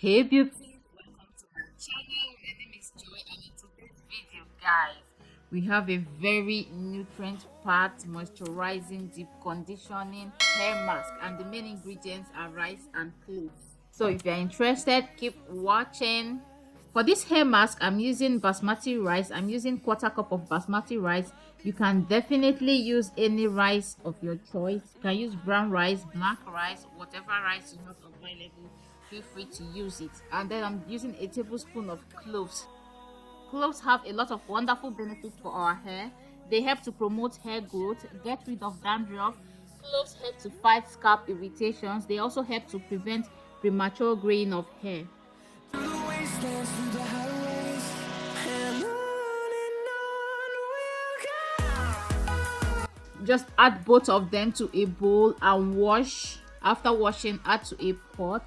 Hey beauty, welcome to my channel. My name is Joy, and in today's video, guys, we have a very nutrient packed moisturizing deep conditioning hair mask, and the main ingredients are rice and cloves. So if you're interested, keep watching. For this hair mask, I'm using basmati rice. I'm using quarter cup of basmati rice. You can definitely use any rice of your choice. You can use brown rice, black rice, whatever rice you have available. Feel free to use it. And then I'm using a tablespoon of cloves. Cloves have a lot of wonderful benefits for our hair. They help to promote hair growth, get rid of dandruff. Cloves help to fight scalp irritations. They also help to prevent premature graying of hair. Just add both of them to a bowl and wash. After washing, add to a pot.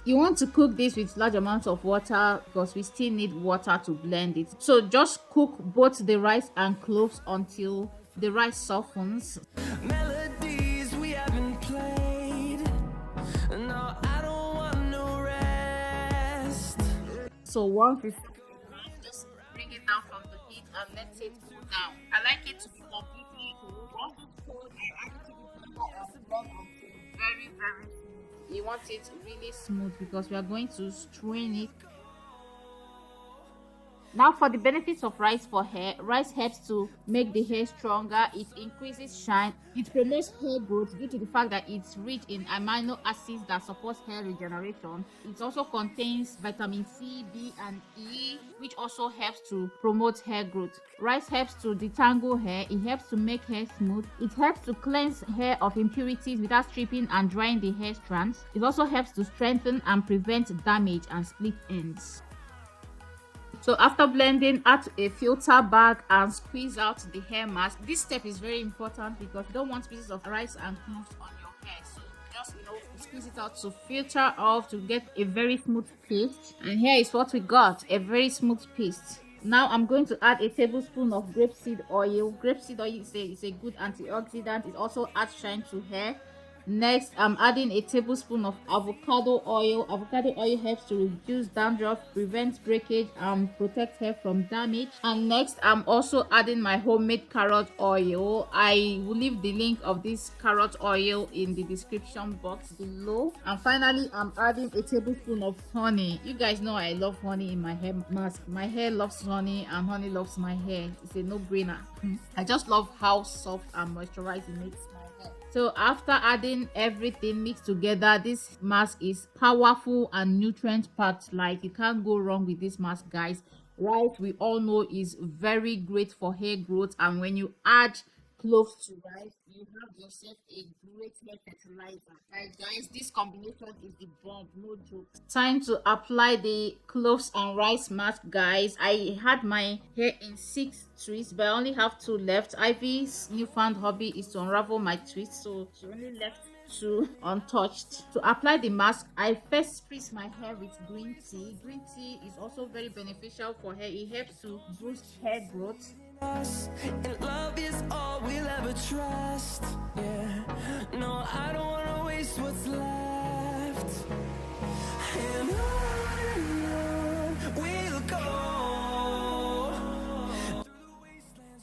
You want to cook this with large amounts of water because we still need water to blend it. So just cook both the rice and cloves until the rice softens. Melodies we haven't played. No, I don't want no rest. So once it's just bring it down from the heat and let it cool down. I like it to be completely cool. Once it's cold, I add it to the blender and blend until very smooth. You want it really smooth because we are going to strain it. Now for the benefits of rice for hair. Rice helps to make the hair stronger. It increases shine. It promotes hair growth due to the fact that it's rich in amino acids that supports hair regeneration. It also contains vitamin C, B, and E, which also helps to promote hair growth. Rice helps to detangle hair. It helps to make hair smooth. It helps to cleanse hair of impurities without stripping and drying the hair strands. It also helps to strengthen and prevent damage and split ends. So after blending, add to a filter bag and squeeze out the hair mask. This step is very important because you don't want pieces of rice and cloves on your hair. So just squeeze it out to filter off to get a very smooth paste. And here is what we got, a very smooth paste. Now I'm going to add a tablespoon of grapeseed oil. Grapeseed oil is a good antioxidant. It also adds shine to hair. Next, I'm adding a tablespoon of avocado oil. Avocado oil helps to reduce dandruff, prevents breakage, and protect hair from damage. And next, I'm also adding my homemade carrot oil. I will leave the link of this carrot oil in the description box below. And finally, I'm adding a tablespoon of honey. You guys know I love honey in my hair mask. My hair loves honey and honey loves my hair. It's a no-brainer. I just love how soft and moisturizing it makes my hair. So after adding everything mixed together, this mask is powerful and nutrient packed. Like, you can't go wrong with this mask, guys. Rice, we all know, is very great for hair growth, and when you add cloves to rice, you have yourself a great hair fertilizer. Right, guys, this combination is the bomb, no joke. Time to apply the cloves and rice mask, guys. I had my hair in 6 twists, but I only have 2 left. Ivy's newfound hobby is to unravel my twists, so she only left 2 untouched. To apply the mask, I first spritz my hair with green tea. Green tea is also very beneficial for hair. It helps to boost hair growth. And love is all we'll ever trust. Yeah, no, I don't want to waste what's left. And on we'll go.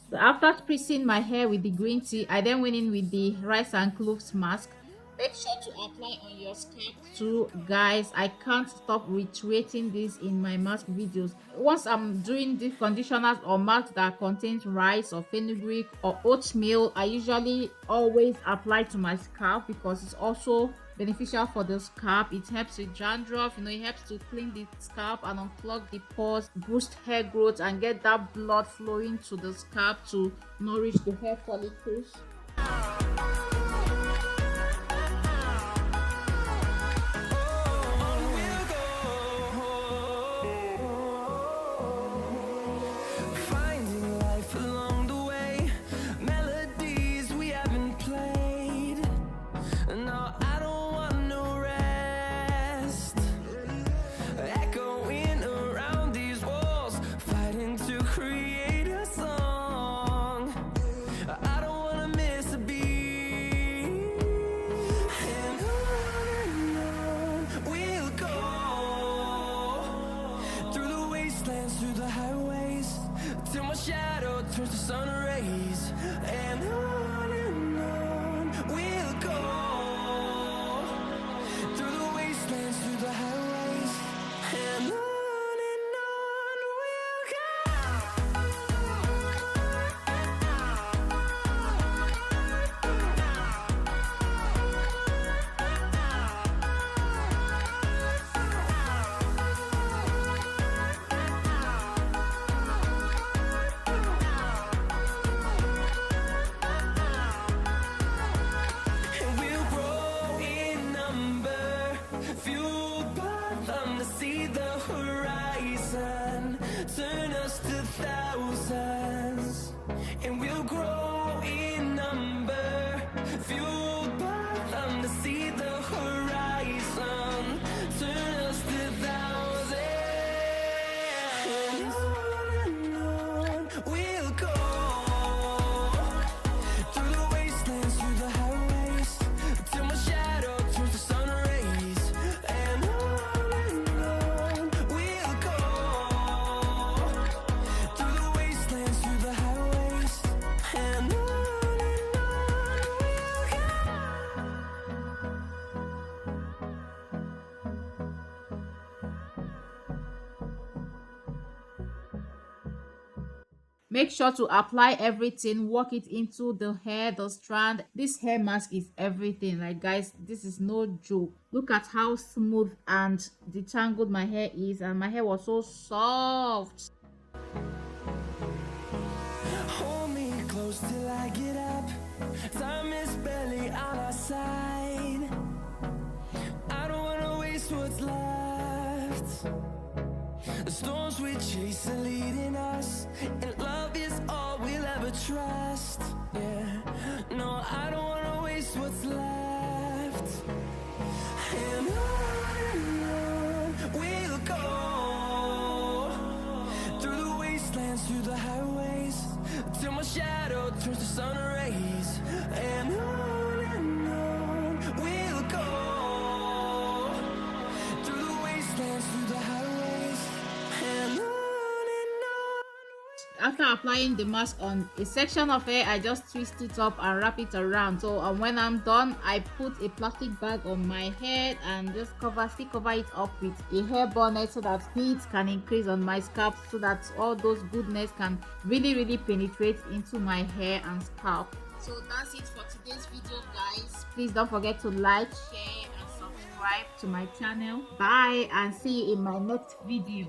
So after spritzing my hair with the green tea, I then went in with the rice and cloves mask. Make sure to apply on your scalp too, guys. I can't stop reiterating this in my mask videos. Once I'm doing the conditioners or masks that contains rice or fenugreek or oatmeal, I usually always apply to my scalp because it's also beneficial for the scalp. It helps with dandruff, it helps to clean the scalp and unclog the pores, boost hair growth, and get that blood flowing to the scalp to nourish the hair follicles. turns to sun rays, and on we'll go through the wastelands, through the highways, and on we'll turn us to thousands, and we'll grow in number, fueled by them to see the horizon, turn us to thousands, and on we'll go through the wastelands, through the highways, till my shadow turns to sun rays, and on we'll go through the wastelands, through the highways, and on we'll go. Make sure to apply everything, work it into the hair, the strand. This hair mask is everything. Like, guys, this is no joke. Look at how smooth and detangled my hair is, and my hair was so soft. Hold me close till I get up. Time is barely on our side. I don't wanna waste what's left. The storms we chase are leading us, and love is all we'll ever trust. Yeah, no, I don't wanna waste what's left. And on we'll go through the wastelands, through the highways, till my shadow turns to sun rays, and on we'll go through the wastelands, through the highways, and on. After applying the mask on a section of hair, I just twist it up and wrap it around. So when I'm done, I put a plastic bag on my head and just still cover it up with a hair bonnet so that heat can increase on my scalp, so that all those goodness can really penetrate into my hair and scalp. So that's it for today's video, guys. Please don't forget to like, share and subscribe to my channel. Bye, and see you in my next video.